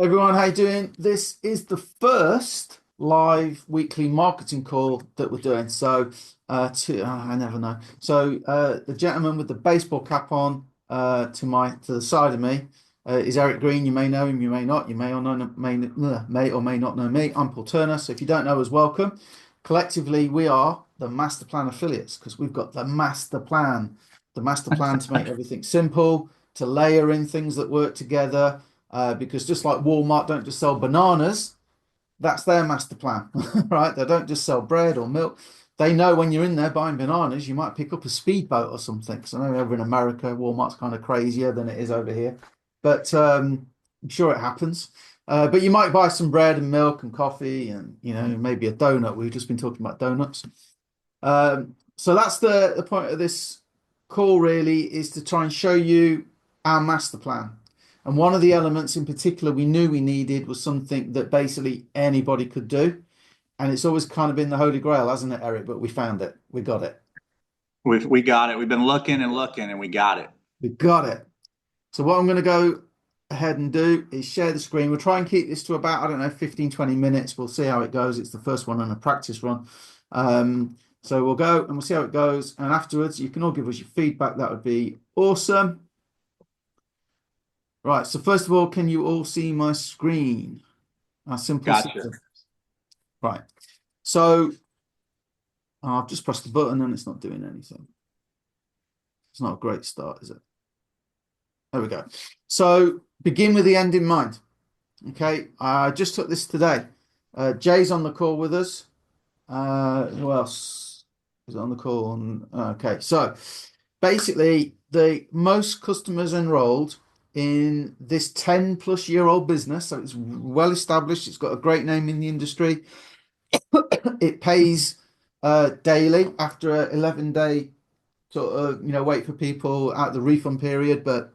Everyone, how you doing? This is the first live weekly marketing call that we're doing. I never know. The gentleman with the baseball cap on, to the side of me, is Eric Green. You may know him, you may not. You may or may not know me. I'm Paul Turner. So if you don't know us, welcome. Collectively, we are the Master Plan affiliates because we've got the master plan to make everything simple, to layer in things that work together because just like Walmart don't just sell bananas, that's their master plan, right? They don't just sell bread or milk. They know when you're in there buying bananas, you might pick up a speedboat or something. So I know over in America, Walmart's kind of crazier than it is over here, but I'm sure it happens. But you might buy some bread and milk and coffee and maybe a donut. We've just been talking about donuts. So that's the point of this call really is to try and show you our master plan. And one of the elements in particular we knew we needed was something that basically anybody could do. And it's always kind of been the Holy Grail, hasn't it, Eric? But we found it. We got it. We got it. We've been looking and looking and we got it. We got it. So what I'm going to go ahead and do is share the screen. We'll try and keep this to about, I don't know, 15, 20 minutes. We'll see how it goes. It's the first one on a practice run. So we'll go and we'll see how it goes. And afterwards, you can all give us your feedback. That would be awesome. Right. So first of all, can you all see my screen? Our simple Gotcha. system. Right. So I've just pressed the button and it's not doing anything. It's not a great start, is it? There we go. So begin with the end in mind. Okay. I just took this today. Jay's on the call with us. Who else is on the call? Okay. So basically, the most customers enrolled in this 10-plus-year-old business, so it's well established, it's got a great name in the industry. It pays daily after an 11-day sort of wait for people at the refund period, but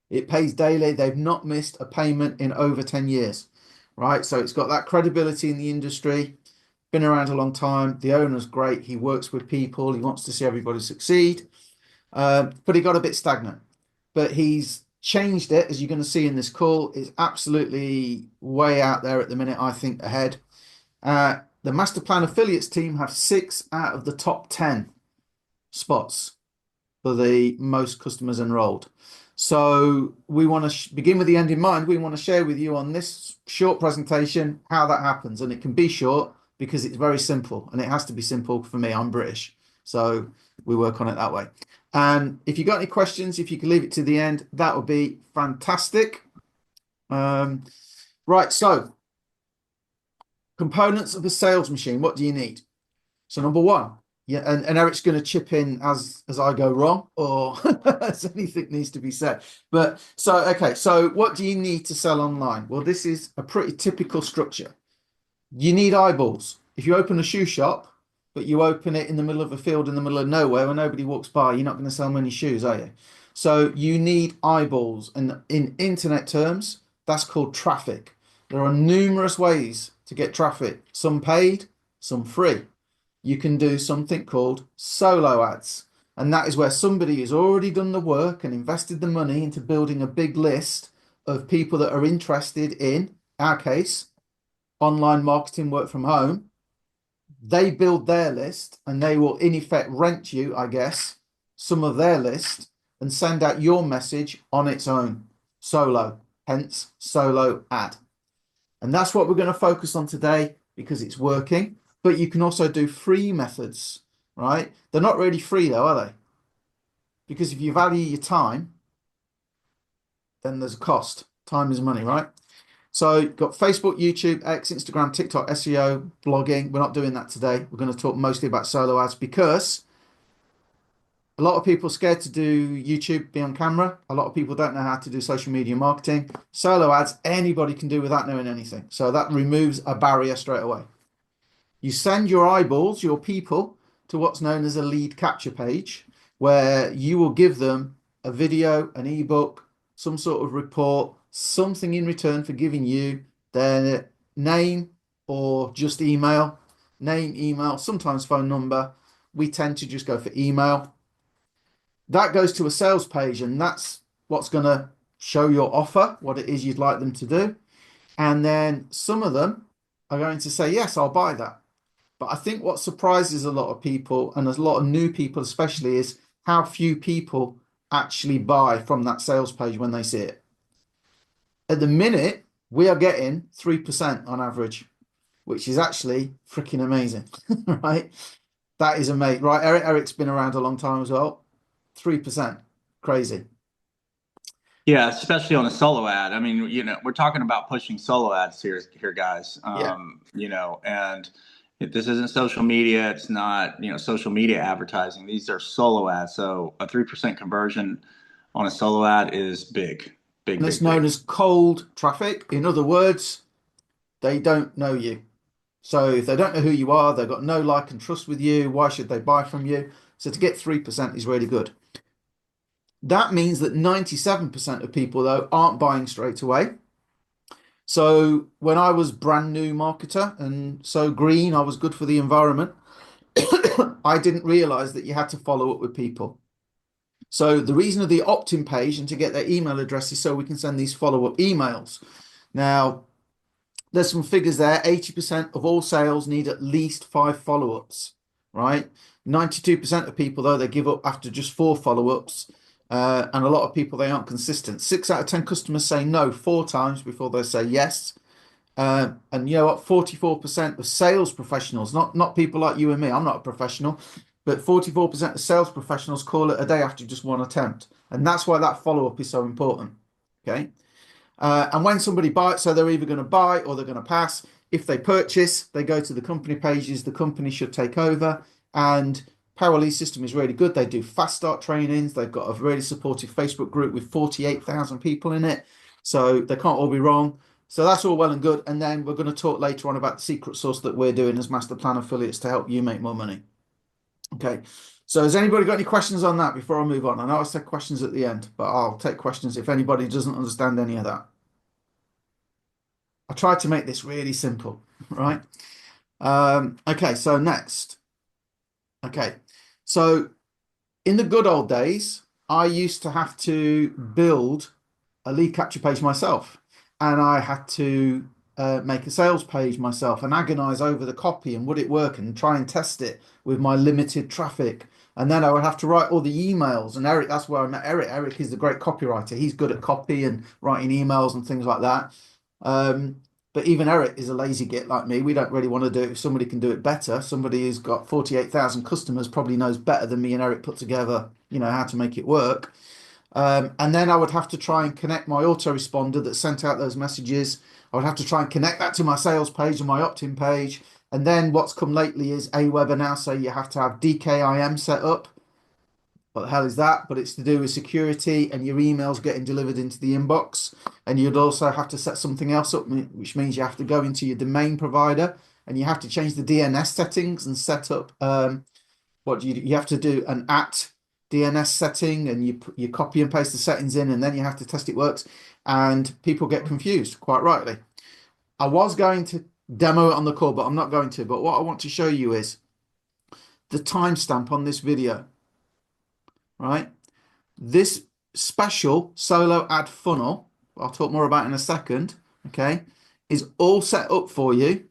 it pays daily. They've not missed a payment in over 10 years, right? So it's got that credibility in the industry, been around a long time. The owner's great. He works with people. He wants to see everybody succeed, but he got a bit stagnant. But he's changed it, as you're going to see in this call. Is absolutely way out there at the minute, I think, ahead. The Master Plan Affiliates team have 6 out of the top 10 spots for the most customers enrolled. So we want to begin with the end in mind. We want to share with you on this short presentation how that happens. And it can be short because it's very simple. And it has to be simple for me. I'm British. So we work on it that way. And if you got any questions, if you could leave it to the end, that would be fantastic. Right, so components of a sales machine, what do you need? So number one, yeah, and Eric's going to chip in as I go wrong or as anything needs to be said. But so, okay, so what do you need to sell online? Well, this is a pretty typical structure. You need eyeballs. If you open a shoe shop, but you open it in the middle of a field in the middle of nowhere where nobody walks by, you're not going to sell many shoes, are you? So you need eyeballs. And in internet terms, that's called traffic. There are numerous ways to get traffic, some paid, some free. You can do something called solo ads. And that is where somebody has already done the work and invested the money into building a big list of people that are interested in, our case, online marketing, work from home. They build their list and they will in effect rent you, I guess, some of their list and send out your message on its own, solo, hence solo ad. And that's what we're going to focus on today because it's working. But you can also do free methods, right? They're not really free though, are they? Because if you value your time, then there's a cost. Time is money, right? So you've got Facebook, YouTube, X, Instagram, TikTok, SEO, blogging. We're not doing that today. We're going to talk mostly about solo ads because a lot of people are scared to do YouTube, be on camera. A lot of people don't know how to do social media marketing. Solo ads, anybody can do without knowing anything. So that removes a barrier straight away. You send your eyeballs, your people, to what's known as a lead capture page, where you will give them a video, an ebook, some sort of report, something in return for giving you their name or just email, name, email, sometimes phone number. We tend to just go for email. That goes to a sales page, and that's what's going to show your offer, what it is you'd like them to do. And then some of them are going to say, yes, I'll buy that. But I think what surprises a lot of people, and a lot of new people especially, is how few people actually buy from that sales page when they see it. At the minute, we are getting 3% on average, which is actually freaking amazing, right? That is amazing, right? Eric's been around a long time as well. 3%, crazy. Yeah, especially on a solo ad. I mean, we're talking about pushing solo ads here, guys. Yeah. And this isn't social media. It's not, social media advertising. These are solo ads. So a 3% conversion on a solo ad is big, big, And it's big, known big. as cold traffic. In other words, they don't know you. So if they don't know who you are, they've got no like and trust with you. Why should they buy from you? So to get 3% is really good. That means that 97% of people, though, aren't buying straight away. So when I was brand new marketer and so green, I was good for the environment. I didn't realize that you had to follow up with people. So the reason of the opt-in page and to get their email address is so we can send these follow-up emails. Now, there's some figures there. 80% of all sales need at least 5 follow-ups, right? 92% of people, though, they give up after just 4 follow-ups. And a lot of people, they aren't consistent. 6 out of 10 customers say no 4 times before they say yes. And you know what? 44% of sales professionals, not people like you and me, I'm not a professional, but 44% of sales professionals call it a day after just 1 attempt. And that's why that follow-up is so important. Okay. And when somebody buys, so they're either going to buy or they're going to pass. If they purchase, they go to the company pages. The company should take over. And PLS system is really good. They do fast start trainings. They've got a really supportive Facebook group with 48,000 people in it. So they can't all be wrong. So that's all well and good. And then we're going to talk later on about the secret sauce that we're doing as Master Plan affiliates to help you make more money. Okay. So has anybody got any questions on that before I move on? I know I said questions at the end, but I'll take questions if anybody doesn't understand any of that. I tried to make this really simple, right? Okay, so next. Okay, so in the good old days, I used to have to build a lead capture page myself, and I had to make a sales page myself and agonize over the copy and would it work and try and test it with my limited traffic. And then I would have to write all the emails. And Eric, that's where I met Eric. Eric is the great copywriter. He's good at copy and writing emails and things like that. But even Eric is a lazy git like me. We don't really want to do it. If somebody can do it better, somebody who's got 48,000 customers probably knows better than me and Eric put together, how to make it work. And then I would have to try and connect my autoresponder that sent out those messages. I would have to try and connect that to my sales page and my opt-in page. And then what's come lately is Aweber now say you have to have DKIM set up. What the hell is that? But it's to do with security and your emails getting delivered into the inbox. And you'd also have to set something else up, which means you have to go into your domain provider and you have to change the DNS settings and set up what you have to do an at DNS setting and you copy and paste the settings in and then you have to test it works. And people get confused, quite rightly. I was going to demo it on the call, but I'm not going to. But what I want to show you is the timestamp on this video, right? This special solo ad funnel, I'll talk more about in a second, okay, is all set up for you.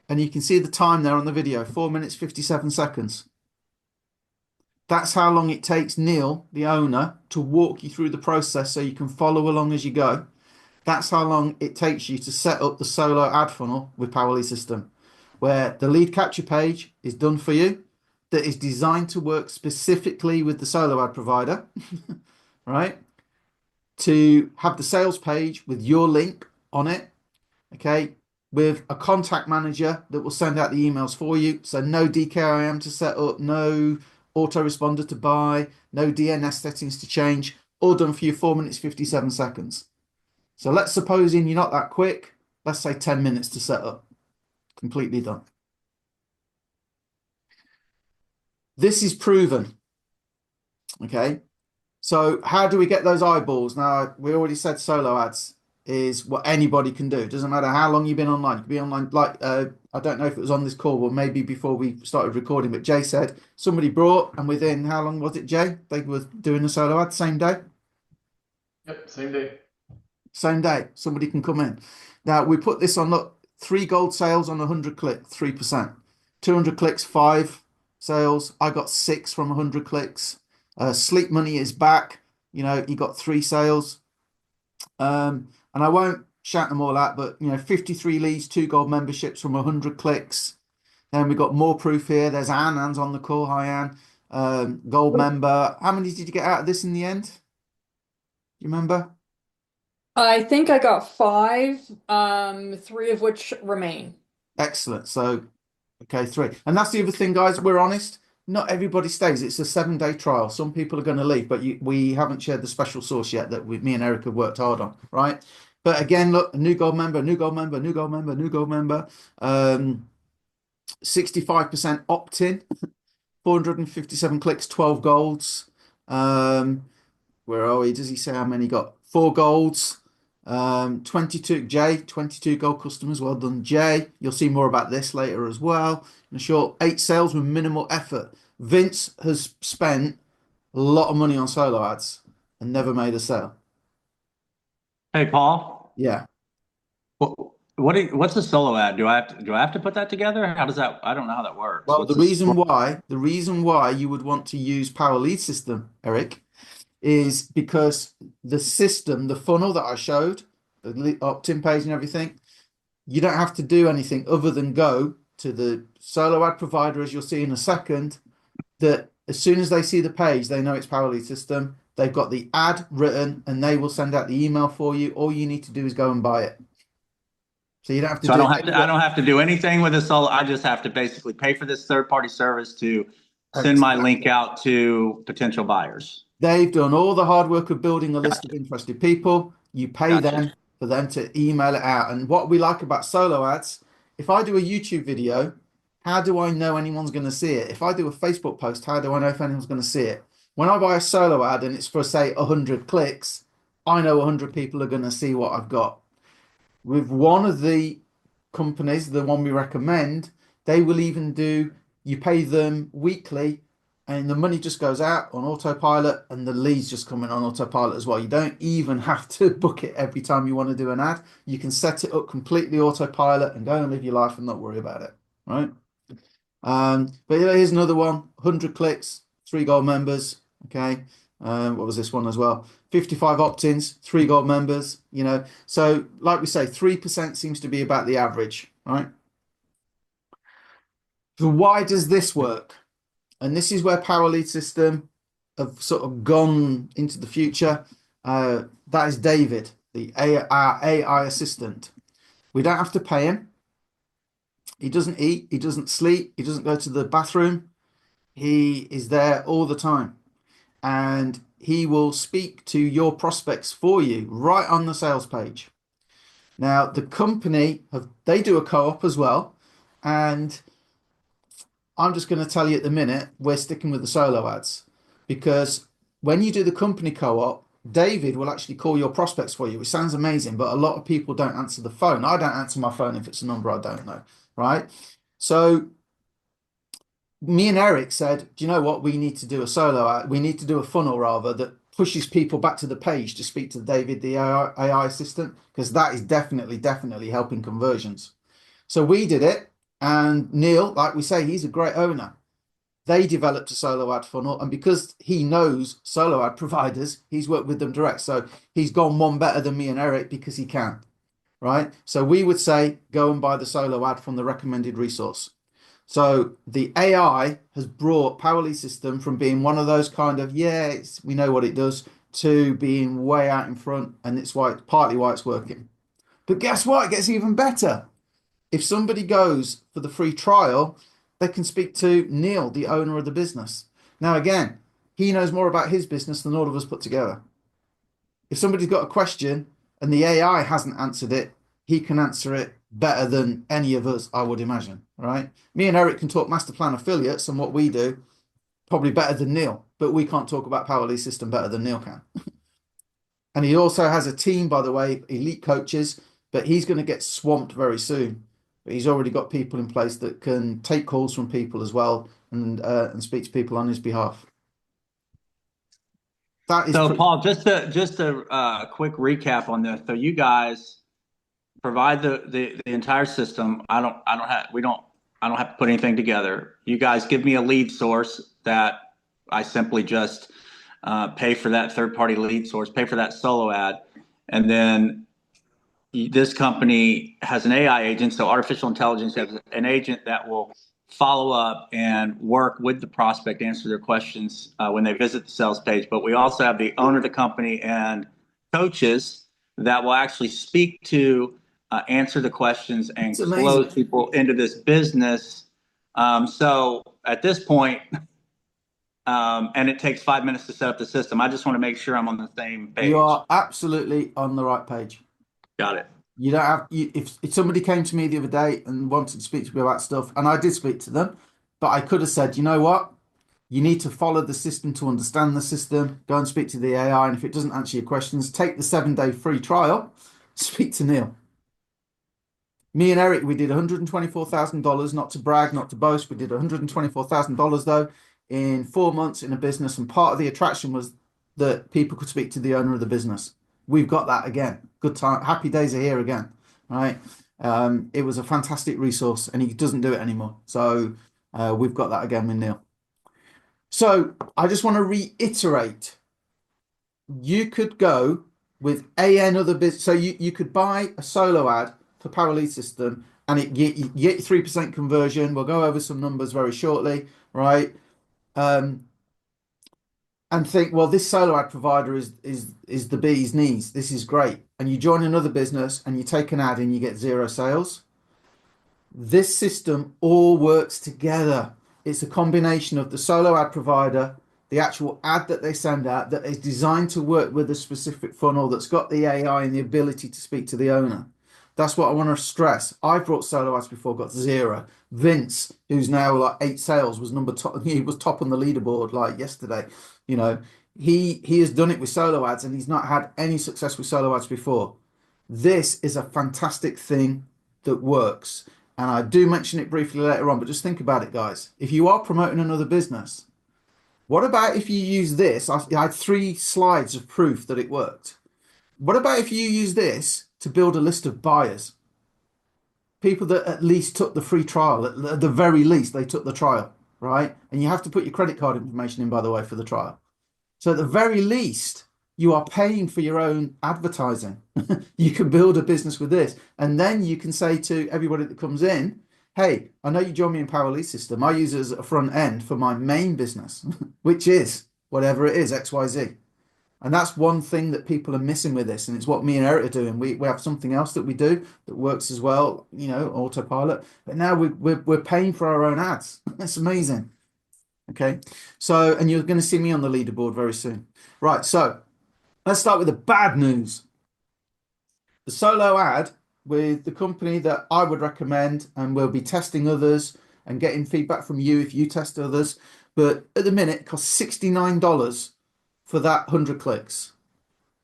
And you can see the time there on the video, 4 minutes, 57 seconds. That's how long it takes Neil, the owner, to walk you through the process so you can follow along as you go. That's how long it takes you to set up the solo ad funnel with PLS system, where the lead capture page is done for you, that is designed to work specifically with the solo ad provider, right? To have the sales page with your link on it, okay, with a contact manager that will send out the emails for you. So no DKIM to set up, no autoresponder to buy, no DNS settings to change, all done for you 4 minutes, 57 seconds. So let's suppose you're not that quick. Let's say 10 minutes to set up. Completely done. This is proven. Okay. So how do we get those eyeballs? Now, we already said solo ads is what anybody can do. It doesn't matter how long you've been online. You can be online, like, I don't know if it was on this call or maybe before we started recording, but Jay said somebody brought, and within, how long was it, Jay? They were doing a solo ad same day? Yep, same day. same day. Somebody can come in. Now we put this on, look, 3 gold sales on 100 click, 3%. 200 clicks, 5 sales. I got 6 from 100 clicks. Sleep Money is back. You know, he got 3 sales. And I won't shout them all out, but 53 leads, 2 gold memberships from 100 clicks. Then we got more proof here. There's Anne. Anne's on the call. Hi, Anne. Gold member. How many did you get out of this in the end? Do you remember? I think I got 5, 3 of which remain. Excellent. So, okay, 3. And that's the other thing, guys. We're honest. Not everybody stays. It's a 7-day trial. Some people are going to leave, but we haven't shared the special sauce yet that me and Eric have worked hard on, right? But again, look, a new gold member, new gold member, new gold member, new gold member. 65% opt-in, 457 clicks, 12 golds. Where are we? Does he say how many got? 4 golds. 22 gold customers. Well done, Jay. You'll see more about this later as well. In short, 8 sales with minimal effort. Vince has spent a lot of money on solo ads and never made a sale. Hey, Paul, Yeah. what's a solo ad? Do I have to put that together? How does that? I don't know how that works. Well, What's this? the reason why you would want to use Power Lead System, Eric, is because the system, the funnel that I showed, the opt-in page and everything, you don't have to do anything other than go to the solo ad provider, as you'll see in a second, that as soon as they see the page, they know it's Power Lead System. They've got the ad written and they will send out the email for you. All you need to do is go and buy it. So you don't have to So I do don't have any to. I work. don't have to do anything with a solo. I just have to basically pay for this third-party service to send my link Exactly. out to potential buyers. They've done all the hard work of building a list of interested people. You pay Gotcha. them for them to email it out. And what we like about solo ads, if I do a YouTube video, how do I know anyone's going to see it? If I do a Facebook post, how do I know if anyone's going to see it? When I buy a solo ad and it's for, say, 100 clicks, I know 100 people are going to see what I've got. With one of the companies, the one we recommend, they will even do, you pay them weekly and the money just goes out on autopilot and the leads just come in on autopilot as well. You don't even have to book it every time you want to do an ad. You can set it up completely autopilot and go and live your life and not worry about it, right? But yeah, here's another one, 100 clicks, 3 gold members, okay? What was this one as well? 55 opt-ins, 3 gold members, So like we say, 3% seems to be about the average, right? So why does this work? And this is where Power Lead System have sort of gone into the future. That is David, our AI assistant. We don't have to pay him. He doesn't eat, he doesn't sleep, he doesn't go to the bathroom. He is there all the time. And he will speak to your prospects for you right on the sales page. Now, the company they do a co-op as well, and I'm just going to tell you at the minute we're sticking with the solo ads because when you do the company co-op, David will actually call your prospects for you. It sounds amazing, but a lot of people don't answer the phone. I don't answer my phone if it's a number I don't know, right? So me and Eric said, do you know what? We need to do a solo ad. We need to do a funnel rather that pushes people back to the page to speak to David, the AI assistant, because that is definitely helping conversions. So we did it. And Neil, like we say, he's a great owner. They developed a solo ad funnel. And because he knows solo ad providers, he's worked with them direct. So he's gone one better than me and Eric because he can, right? So we would say, go and buy the solo ad from the recommended resource. So the AI has brought Power Lead System from being one of those kind of, we know what it does, to being way out in front. And it's partly why it's working. But guess what? It gets even better. If somebody goes for the free trial, they can speak to Neil, the owner of the business. Now, again, he knows more about his business than all of us put together. If somebody's got a question and the AI hasn't answered it, he can answer it better than any of us, I would imagine, right? Me and Eric can talk master plan affiliates and what we do probably better than Neil, but we can't talk about Power Lead System better than Neil can. And he also has a team, by the way, elite coaches, but he's going to get swamped very soon. But he's already got people in place that can take calls from people as well and speak to people on his behalf. That is So pretty. Paul, just a quick recap on this. So you guys provide the entire system. I don't have to put anything together. You guys give me a lead source that I simply just pay for that third party lead source, pay for that solo ad, and then this company has an AI agent, so artificial intelligence has an agent that will follow up and work with the prospect, answer their questions when they visit the sales page. But we also have the owner of the company and coaches that will actually speak to, answer the questions, It's and amazing. close people into this business. So at this point, and it takes 5 minutes to set up the system. I just want to make sure I'm on the same You page. are absolutely on the right page. Got it. You don't have if somebody came to me the other day and wanted to speak to me about stuff, and I did speak to them, but I could have said, you know what? You need to follow the system to understand the system. Go and speak to the AI, and if it doesn't answer your questions, take the 7 day free trial. Speak to Neil. Me and Eric, we did $124,000, not to brag, not to boast. We did $124,000 though in 4 months in a business. And part of the attraction was that people could speak to the owner of the business. We've got that again. Good time. Happy days are here again. Right. It was a fantastic resource and he doesn't do it anymore. So we've got that again with Neil. So I just want to reiterate, you could go with AN other business. So you could buy a solo ad for Power Lead System and you get 3% conversion. We'll go over some numbers very shortly, right? Um, and think, well, this solo ad provider is the bee's knees. This is great. And you join another business and you take an ad and you get zero sales. This system all works together. It's a combination of the solo ad provider, the actual ad that they send out that is designed to work with a specific funnel that's got the AI and the ability to speak to the owner. That's what I want to stress. I've brought solo ads before, got zero. Vince, who's now like 8 sales, was number top. He was top on the leaderboard like yesterday. You know, he has done it with solo ads and he's not had any success with solo ads before. This is a fantastic thing that works. And I do mention it briefly later on, but just think about it, guys. If you are promoting another business, what about if you use this? I had 3 slides of proof that it worked. What about if you use this to build a list of buyers? People that at least took the free trial, at the very least, they took the trial, right? And you have to put your credit card information in, by the way, for the trial. So at the very least, you are paying for your own advertising. You can build a business with this. And then you can say to everybody that comes in, hey, I know you joined me in Power Lead System. I use it as a front end for my main business, which is whatever it is, XYZ. And that's one thing that people are missing with this. And it's what me and Eric are doing. We have something else that we do that works as well, you know, autopilot. But now we're paying for our own ads. That's amazing. Okay. So, and you're going to see me on the leaderboard very soon. Right. So let's start with the bad news. The solo ad with the company that I would recommend, and we'll be testing others and getting feedback from you if you test others. But at the minute, it costs $69 for that 100 clicks.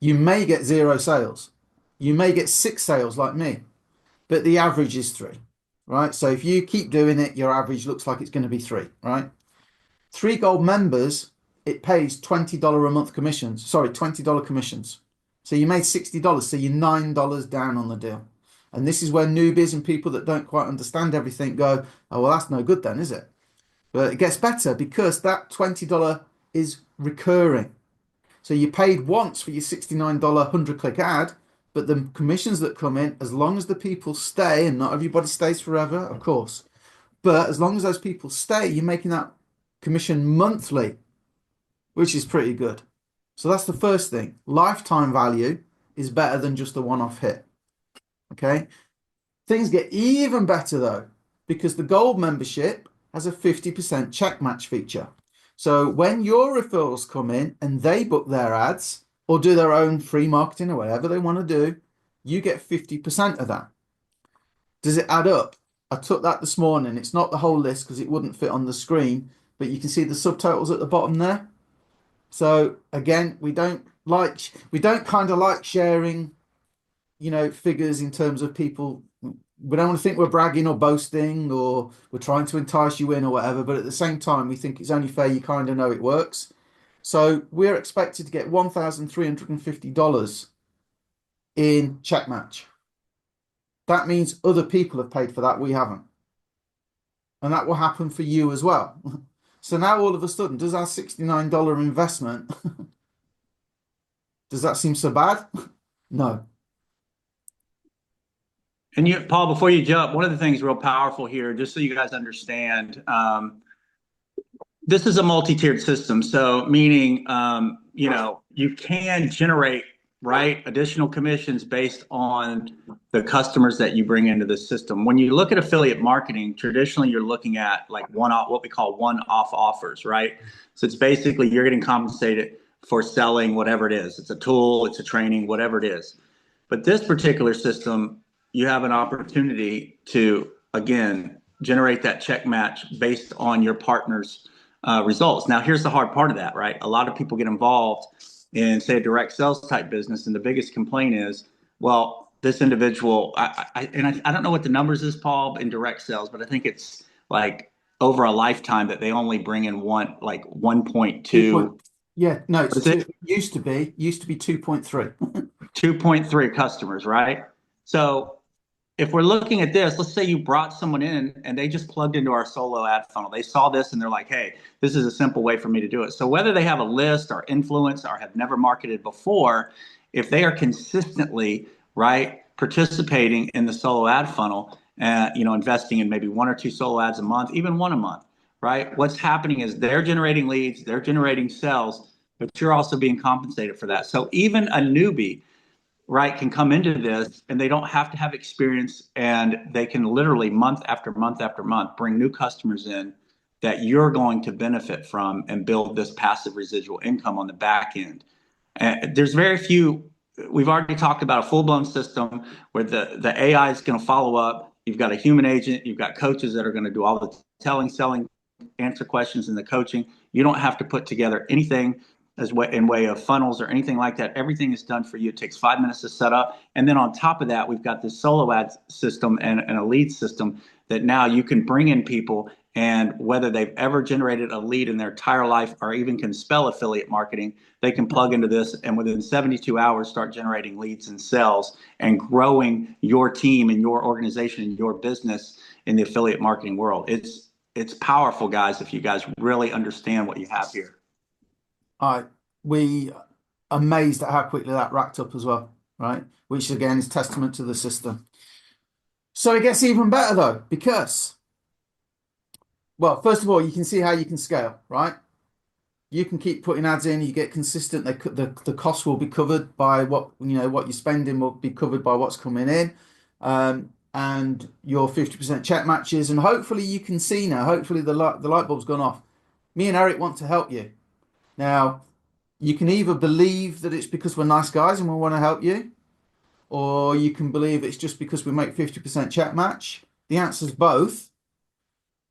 You may get zero sales. You may get 6 sales like me, but the average is 3, right? So if you keep doing it, your average looks like it's going to be 3, right? 3 gold members, it pays $20 a month commissions. Sorry, $20 commissions. So you made $60. So you're $9 down on the deal. And this is where newbies and people that don't quite understand everything go, oh, well, that's no good then, is it? But it gets better because that $20 is recurring. So you paid once for your $69 100-click ad, but the commissions that come in, as long as the people stay, and not everybody stays forever, of course, but as long as those people stay, you're making that commission monthly, which is pretty good. So that's the first thing. Lifetime value is better than just a one-off hit. Okay. Things get even better though, because the gold membership has a 50% check match feature. So when your referrals come in and they book their ads or do their own free marketing or whatever they want to do, you get 50% of that. Does it add up? I took that this morning. It's not the whole list because it wouldn't fit on the screen, but you can see the subtotals at the bottom there. So again, we don't kind of like sharing, you know, figures in terms of people. We don't want to think we're bragging or boasting or we're trying to entice you in or whatever, but at the same time, we think it's only fair you kind of know it works. So we're expected to get $1,350 in check match. That means other people have paid for that. We haven't. And that will happen for you as well. So now all of a sudden, does our $69 investment, does that seem so bad? No. And you, Paul, before you jump, one of the things real powerful here, just so you guys understand, this is a multi-tiered system. So meaning, you can generate, right, additional commissions based on the customers that you bring into the system. When you look at affiliate marketing, traditionally you're looking at like one-off, what we call one-off offers, right? So it's basically you're getting compensated for selling whatever it is. It's a tool, it's a training, whatever it is. But this particular system, you have an opportunity to, again, generate that check match based on your partner's results. Now, here's the hard part of that, right? A lot of people get involved in, say, a direct sales type business, and the biggest complaint is, well, this individual, I don't know what the numbers is, Paul, in direct sales, but I think it's like over a lifetime that they only bring in like 1.2. Yeah, no, What is it? It used to be 2.3. 2.3 customers, right? So if we're looking at this, let's say you brought someone in and they just plugged into our solo ad funnel. They saw this and they're like, hey, this is a simple way for me to do it. So whether they have a list or influence or have never marketed before, if they are consistently, right, participating in the solo ad funnel, investing in maybe one or two solo ads a month, even one a month, right? What's happening is they're generating leads, they're generating sales, but you're also being compensated for that. So even a newbie, right, can come into this and they don't have to have experience, and they can literally month after month after month bring new customers in that you're going to benefit from and build this passive residual income on the back end. And there's very few. We've already talked about a full-blown system where the AI is going to follow up. You've got a human agent, you've got coaches that are going to do all the telling, selling, answer questions, and the coaching. You don't have to put together anything in way of funnels or anything like that. Everything is done for you. It takes 5 minutes to set up. And then on top of that, we've got this solo ad system and a lead system that now you can bring in people, and whether they've ever generated a lead in their entire life or even can spell affiliate marketing, they can plug into this and within 72 hours start generating leads and sales and growing your team and your organization and your business in the affiliate marketing world. It's powerful, guys, if you guys really understand what you have here. We amazed at how quickly that racked up as well, right? Which again is testament to the system. So it gets even better though, because, well, first of all, you can see how you can scale, right? You can keep putting ads in, you get consistent, the cost will be covered by what you're spending will be covered by what's coming in. And your 50% check matches, and hopefully you can see now, hopefully the light bulb's gone off. Me and Eric want to help you. Now, you can either believe that it's because we're nice guys and we want to help you, or you can believe it's just because we make 50% check match. The answer is both.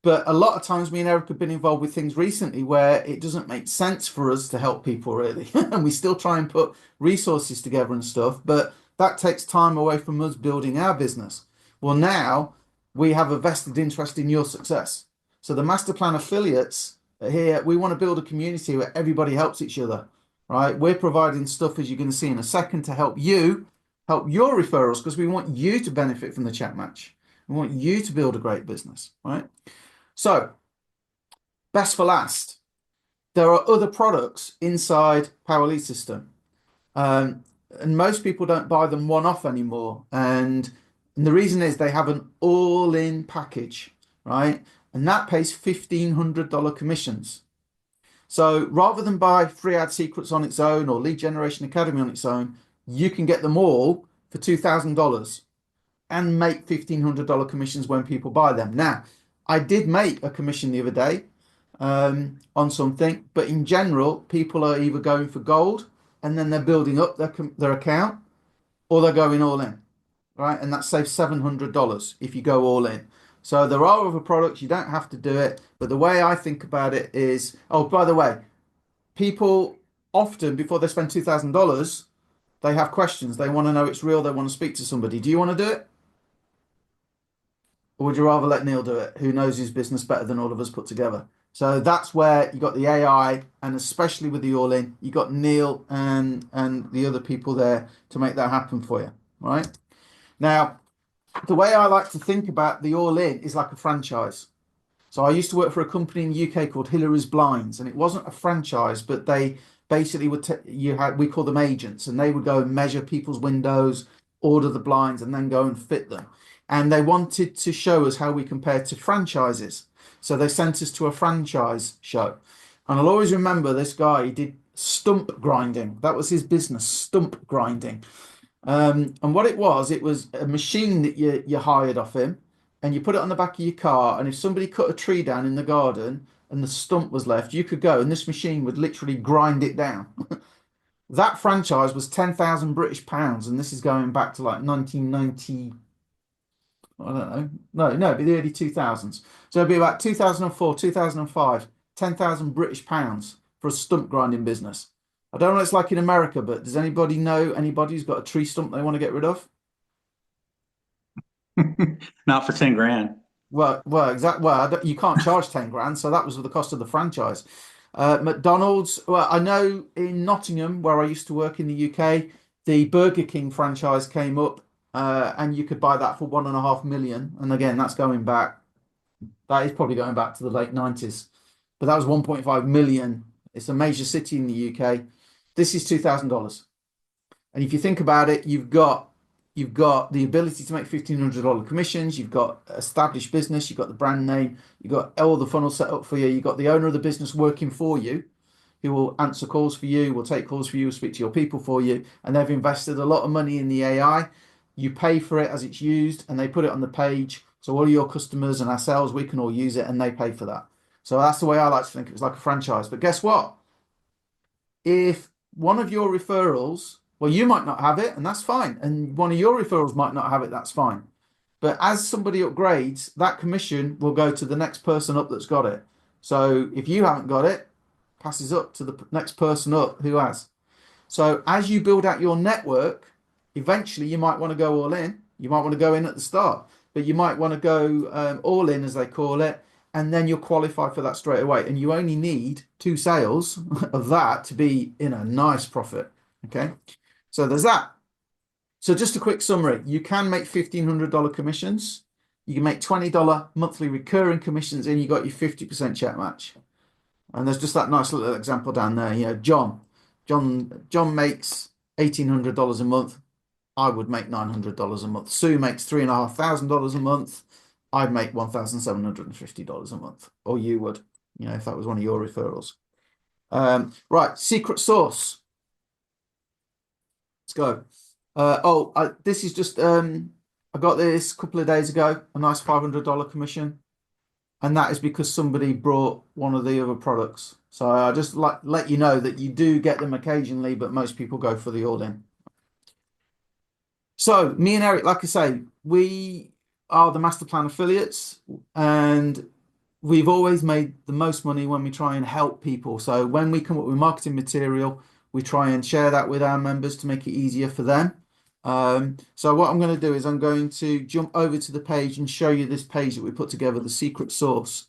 But a lot of times me and Eric have been involved with things recently where it doesn't make sense for us to help people really. And we still try and put resources together and stuff, but that takes time away from us building our business. Well, now we have a vested interest in your success. So the Master Plan affiliates are here. We want to build a community where everybody helps each other, right? We're providing stuff, as you're going to see in a second, to help you, help your referrals, because we want you to benefit from the chat match. We want you to build a great business, right? So, best for last, there are other products inside Power Lead System. And most people don't buy them one-off anymore. And the reason is they have an all-in package, right? And that pays $1,500 commissions. So rather than buy Free Ad Secrets on its own or Lead Generation Academy on its own, you can get them all for $2,000 and make $1,500 commissions when people buy them. Now, I did make a commission the other day on something, but in general, people are either going for gold and then they're building up their account, or they're going all in, right? And that saves $700 if you go all in. So there are other products, you don't have to do it, but the way I think about it is, oh, by the way, people often, before they spend $2,000, they have questions. They want to know it's real. They want to speak to somebody. Do you want to do it? Or would you rather let Neil do it, who knows his business better than all of us put together? So that's where you got the AI, and especially with the all-in, you got Neil and the other people there to make that happen for you, right? Now, the way I like to think about the all-in is like a franchise. So I used to work for a company in the UK called Hillary's Blinds, and it wasn't a franchise, but they basically would we call them agents, and they would go and measure people's windows, order the blinds, and then go and fit them. And they wanted to show us how we compared to franchises. So they sent us to a franchise show. And I'll always remember this guy, he did stump grinding. That was his business, stump grinding. And what it was a machine that you hired off him, and you put it on the back of your car. And if somebody cut a tree down in the garden and the stump was left, you could go, and this machine would literally grind it down. That franchise was 10,000 British pounds, and this is going back to like 1990. I don't know. No, it'd be the early 2000s. So it'd be about 2004, 2005, 10,000 British pounds for a stump grinding business. I don't know what it's like in America, but does anybody know anybody who's got a tree stump they want to get rid of? Not for 10 grand. Well, exactly. Well, you can't charge 10 grand, so that was the cost of the franchise. McDonald's. Well, I know in Nottingham, where I used to work in the UK, the Burger King franchise came up, and you could buy that for 1.5 million. And again, that's going back. That is probably going back to the late 90s, but that was 1.5 million. It's a major city in the UK. This is $2,000. And if you think about it, you've got the ability to make $1,500 commissions. You've got established business. You've got the brand name. You've got all the funnel set up for you. You've got the owner of the business working for you, who will answer calls for you, will take calls for you, will speak to your people for you. And they've invested a lot of money in the AI. You pay for it as it's used, and they put it on the page. So all your customers and ourselves, we can all use it, and they pay for that. So that's the way I like to think. It was like a franchise. But guess what? If one of your referrals, well, you might not have it, and that's fine. And one of your referrals might not have it, that's fine. But as somebody upgrades, that commission will go to the next person up that's got it. So if you haven't got it, passes up to the next person up who has. So as you build out your network, eventually you might want to go all in. You might want to go in at the start, but you might want to go all in, as they call it, and then you'll qualify for that straight away. And you only need 2 sales of that to be in a nice profit. Okay, so there's that. So just a quick summary: you can make $1,500 commissions. You can make $20 monthly recurring commissions, and you got your 50% check match. And there's just that nice little example down there. You know, John makes $1,800 a month. I would make $900 a month. Sue makes $3,500 a month. I'd make $1,750 a month, or you would, if that was one of your referrals. Right, secret sauce. Let's go. This is just I got this a couple of days ago, a nice $500 commission, and that is because somebody brought one of the other products. So I just let you know that you do get them occasionally, but most people go for the all-in. So me and Eric, like I say, we are the Master Plan affiliates, and we've always made the most money when we try and help people. So when we come up with marketing material, we try and share that with our members to make it easier for them. So what I'm going to do is I'm going to jump over to the page and show you this page that we put together, the secret sauce.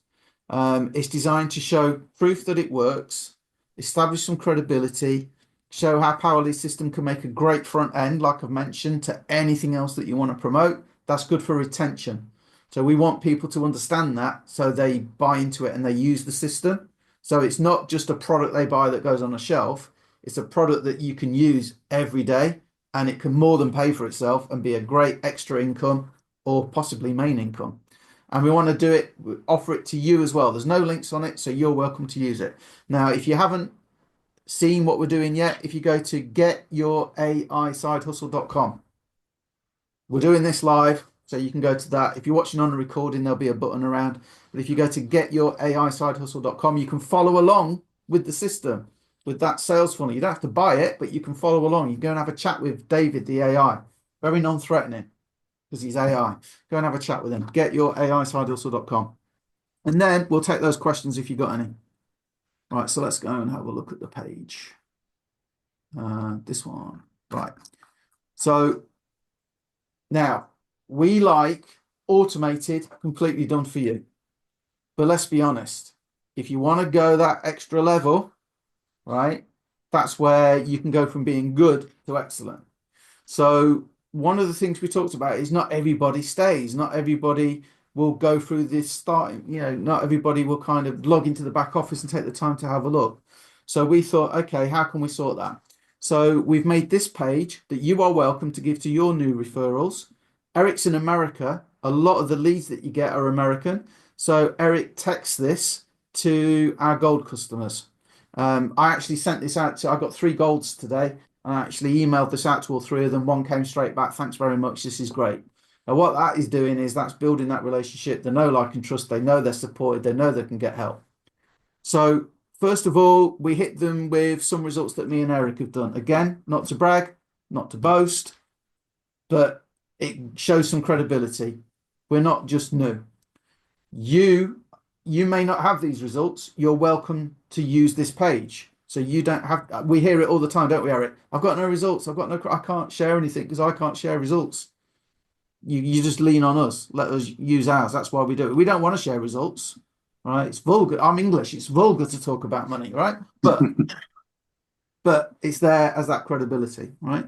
It's designed to show proof that it works, establish some credibility, show how Powerly's system can make a great front end, like I've mentioned, to anything else that you want to promote. That's good for retention. So we want people to understand that, so they buy into it and they use the system. So it's not just a product they buy that goes on a shelf. It's a product that you can use every day, and it can more than pay for itself and be a great extra income or possibly main income. And we want to do it, offer it to you as well. There's no links on it, so you're welcome to use it. Now, if you haven't seen what we're doing yet, if you go to getyouraisidehustle.com, we're doing this live, so you can go to that. If you're watching on a recording, there'll be a button around. But if you go to getyouraisidehustle.com, you can follow along with the system, with that sales funnel. You don't have to buy it, but you can follow along. You go and have a chat with David, the AI. Very non-threatening, because he's AI. Go and have a chat with him. Getyouraisidehustle.com. And then we'll take those questions if you've got any. All right, so let's go and have a look at the page. This one. Right. So now, we like automated, completely done for you. But let's be honest, if you want to go that extra level, right, that's where you can go from being good to excellent. So one of the things we talked about is not everybody stays, not everybody will go through this starting, not everybody will kind of log into the back office and take the time to have a look. So we thought, okay, how can we sort that? So we've made this page that you are welcome to give to your new referrals. Eric's in America. A lot of the leads that you get are American. So Eric texts this to our gold customers. I actually sent this out to, I got 3 golds today. I actually emailed this out to all 3 of them. One came straight back. Thanks very much. This is great. Now, what that is doing is that's building that relationship. They know, like, and trust. They know they're supported. They know they can get help. So, first of all, we hit them with some results that me and Eric have done. Again, not to brag, not to boast, but it shows some credibility. We're not just new. You may not have these results. You're welcome to use this page. So you don't have, we hear it all the time, don't we, Eric? I've got no results. I can't share anything because I can't share results. You just lean on us. Let us use ours. That's why we do it. We don't want to share results, right? It's vulgar. I'm English. It's vulgar to talk about money, right? But it's there as that credibility, right?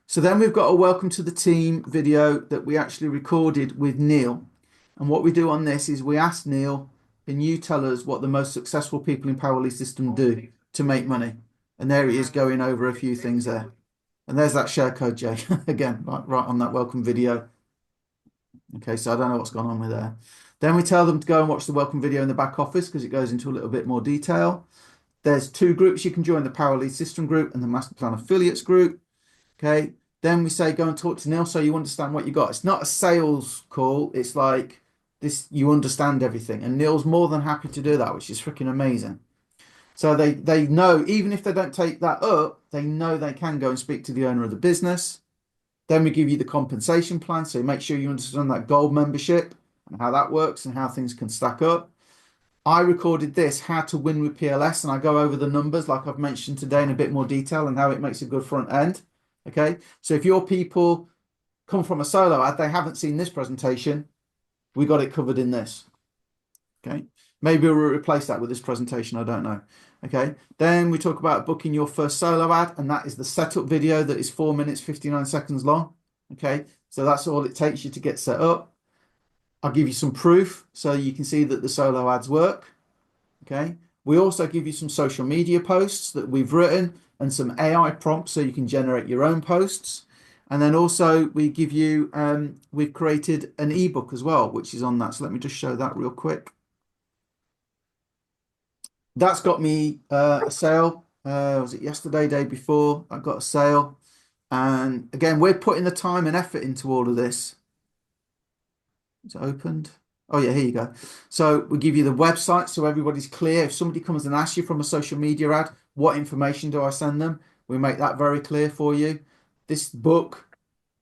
So then we've got a welcome to the team video that we actually recorded with Neil. And what we do on this is we ask Neil, can you tell us what the most successful people in PLS system do to make money? And there he is going over a few things there. And there's that share code, Jay, again, right on that welcome video. Okay, so I don't know what's gone on with there. Then we tell them to go and watch the welcome video in the back office because it goes into a little bit more detail. There's 2 groups you can join, the PLS System group and the Master Plan Affiliates group. Okay, then we say go and talk to Neil so you understand what you got. It's not a sales call. It's like this, you understand everything. And Neil's more than happy to do that, which is freaking amazing. So they know, even if they don't take that up, they know they can go and speak to the owner of the business. Then we give you the compensation plan. So make sure you understand that gold membership and how that works and how things can stack up. I recorded this, how to win with PLS, and I go over the numbers like I've mentioned today in a bit more detail and how it makes a good front end. Okay, so if your people come from a solo ad, they haven't seen this presentation, we got it covered in this. Okay, maybe we'll replace that with this presentation, I don't know. Okay, then we talk about booking your first solo ad, and that is the setup video that is 4 minutes 59 seconds long. Okay, so that's all it takes you to get set up. I'll give you some proof so you can see that the solo ads work. Okay, we also give you some social media posts that we've written and some AI prompts so you can generate your own posts. And then also we give you, we've created an ebook as well, which is on that. So let me just show that real quick. That's got me a sale. Was it yesterday, day before? I got a sale. And again, we're putting the time and effort into all of this. It's opened. Oh yeah, here you go. So we give you the website so everybody's clear. If somebody comes and asks you from a social media ad, what information do I send them? We make that very clear for you. This book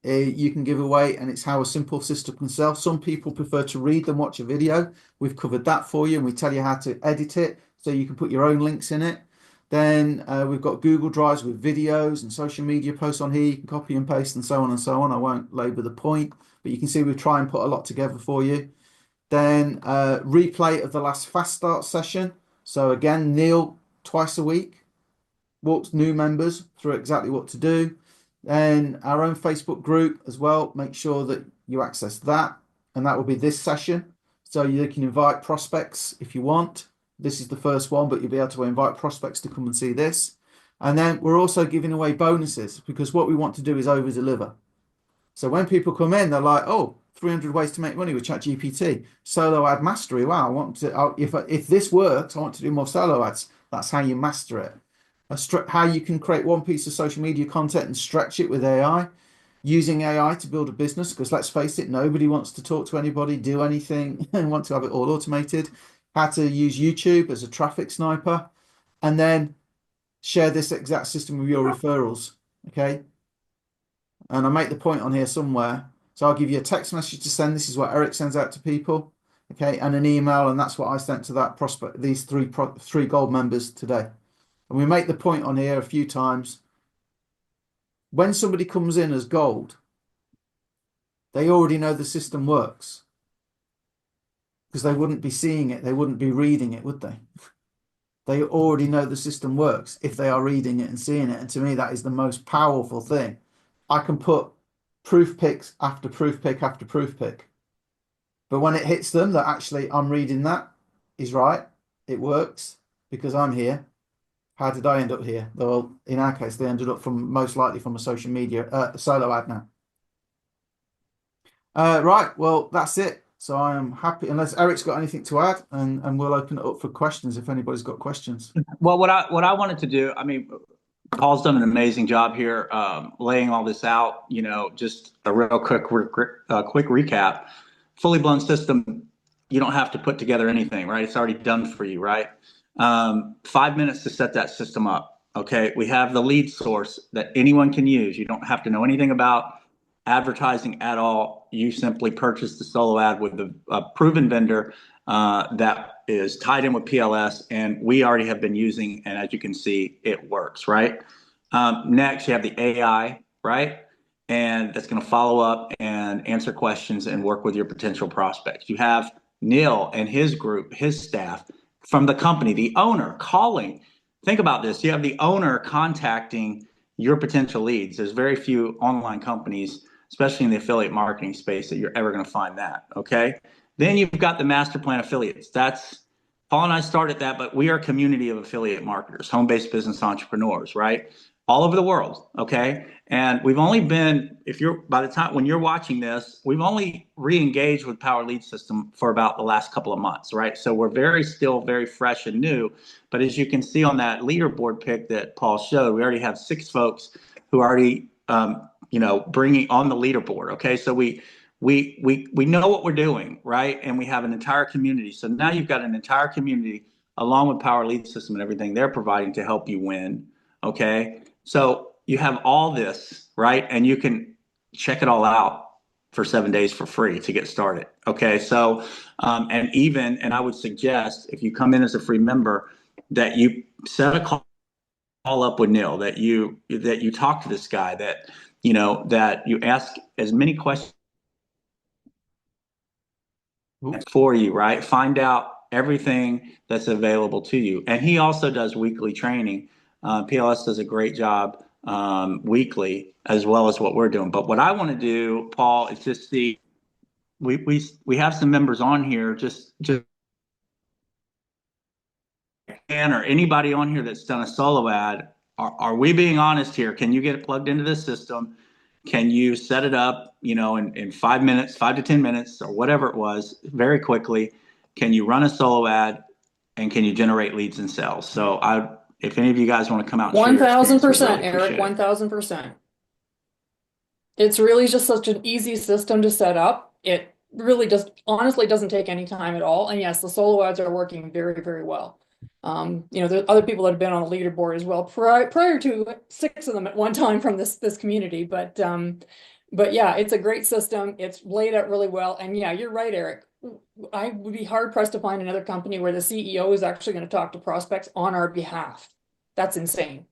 you can give away, and it's how a simple system can sell. Some people prefer to read than watch a video. We've covered that for you, and we tell you how to edit it so you can put your own links in it. Then we've got Google Drives with videos and social media posts on here. You can copy and paste and so on and so on. I won't labor the point, but you can see we try and put a lot together for you. Then replay of the last fast start session. So again, Neil twice a week walks new members through exactly what to do. Then our own Facebook group as well. Make sure that you access that, and that will be this session. So you can invite prospects if you want. This is the first one, but you'll be able to invite prospects to come and see this. And then we're also giving away bonuses because what we want to do is over deliver. So when people come in, they're like, oh, 300 ways to make money with ChatGPT. Solo ad mastery. Wow, I want to, if this works, I want to do more solo ads. That's how you master it. How you can create one piece of social media content and stretch it with AI, using AI to build a business, because let's face it, nobody wants to talk to anybody, do anything, and want to have it all automated. How to use YouTube as a traffic sniper, and then share this exact system with your referrals. Okay, and I make the point on here somewhere. So I'll give you a text message to send. This is what Eric sends out to people. Okay, and an email, and that's what I sent to that prospect, these three gold members today. And we make the point on here a few times. When somebody comes in as gold, they already know the system works. because they wouldn't be seeing it, they wouldn't be reading it, would they? They already know the system works if they are reading it and seeing it. And to me, that is the most powerful thing. I can put proof picks after proof pick after proof pick. But when it hits them that actually I'm reading that is right, it works because I'm here. How did I end up here? Well, in our case, they ended up from most likely from a social media solo ad now. Right, well, that's it. So I am happy, unless Eric's got anything to add, and we'll open it up for questions if anybody's got questions. Well, what I wanted to do, I mean, Paul's done an amazing job here, laying all this out. Just a real quick recap. Fully blown system, you don't have to put together anything, right? It's already done for you, right? 5 minutes to set that system up. Okay, we have the lead source that anyone can use. You don't have to know anything about advertising at all. You simply purchase the solo ad with a proven vendor that is tied in with PLS, and we already have been using, and as you can see, it works, right? Next, you have the AI, right? And that's going to follow up and answer questions and work with your potential prospects. You have Neil and his group, his staff from the company, the owner calling. Think about this. You have the owner contacting your potential leads. There's very few online companies, especially in the affiliate marketing space, that you're ever going to find that. Okay. Then you've got the master plan affiliates. That's Paul and I started that, but we are a community of affiliate marketers, home-based business entrepreneurs, right? All over the world. Okay. And we've only been, by the time when you're watching this, we've only re-engaged with Power Lead System for about the last couple of months, right? So we're still very fresh and new. But as you can see on that leaderboard pick that Paul showed, we already have 6 folks who are already, bringing on the leaderboard. Okay. So we know what we're doing, right? And we have an entire community. So now you've got an entire community along with Power Lead System and everything they're providing to help you win. Okay. So you have all this, right? And you can check it all out for 7 days for free to get started. Okay. So, and I would suggest if you come in as a free member that you set a call up with Neil, that you talk to this guy, that you ask as many questions for you, right? Find out everything that's available to you. And he also does weekly training. PLS does a great job weekly, as well as what we're doing. But what I want to do, Paul, is just see, we have some members on here, just or anybody on here that's done a solo ad. Are we being honest here? Can you get it plugged into this system? Can you set it up, in 5 minutes, 5 to 10 minutes, or whatever it was, very quickly? Can you run a solo ad, and can you generate leads and sales? So if any of you guys want to come out and share your experience, we'd 1000%, really Eric, appreciate it. 1000%. It's really just such an easy system to set up. It really just honestly doesn't take any time at all. And yes, the solo ads are working very, very well. There's other people that have been on the leaderboard as well prior to 6 of them at one time from this community. But yeah, it's a great system. It's laid out really well. And yeah, you're right, Eric. I would be hard pressed to find another company where the CEO is actually going to talk to prospects on our behalf. That's insane.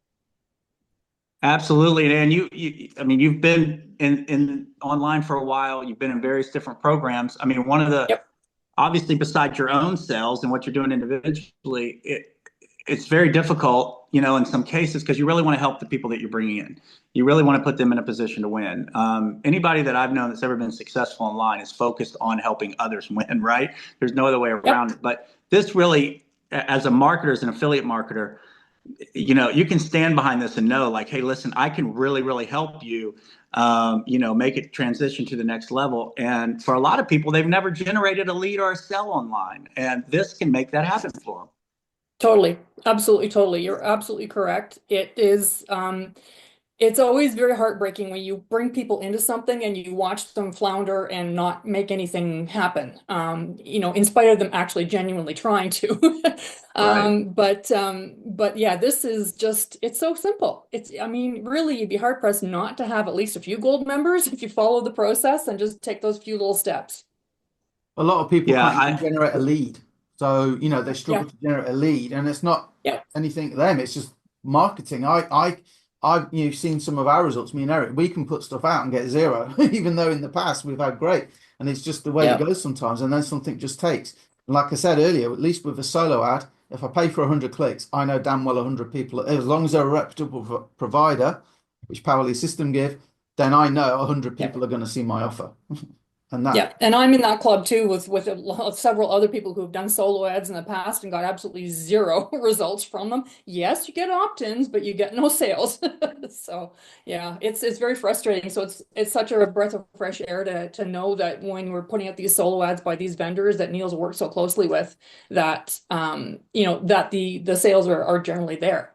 Absolutely. And you've been in online for a while. You've been in various different programs. I mean, one of the, Yep. obviously, besides your own sales and what you're doing individually, it's very difficult, in some cases, because you really want to help the people that you're bringing in. You really want to put them in a position to win. Anybody that I've known that's ever been successful online is focused on helping others win, right? There's no other way around it. But this really, as a marketer, as an affiliate marketer, you can stand behind this and know, like, hey, listen, I can really, really help you, make it transition to the next level. And for a lot of people, they've never generated a lead or a sell online, and this can make that happen for them. Totally. Absolutely. Totally. You're absolutely correct. It is, it's always very heartbreaking when you bring people into something and you watch them flounder and not make anything happen, in spite of them actually genuinely trying to. Right. But yeah, this is just, it's so simple. Really, you'd be hard pressed not to have at least a few gold members if you follow the process and just take those few little steps. A lot of people Yeah, can't even generate a lead. So, they struggle to generate a lead, and it's not anything to them. It's just marketing. You've seen some of our results, me and Eric, we can put stuff out and get 0, even though in the past we've had great. And it's just the way it goes sometimes. And then something just takes. Like I said earlier, at least with a solo ad, if I pay for 100 clicks, I know damn well 100 people, as long as they're a reputable provider, which Powerly System give, then I know 100 Yeah. people are going to see my offer. And that, Yeah, and I'm in that club too with several other people who've done solo ads in the past and got absolutely zero results from them. Yes, you get opt-ins, but you get no sales. So yeah, it's very frustrating. So it's such a breath of fresh air to know that when we're putting out these solo ads by these vendors that Neil's worked so closely with, that that the sales are generally there.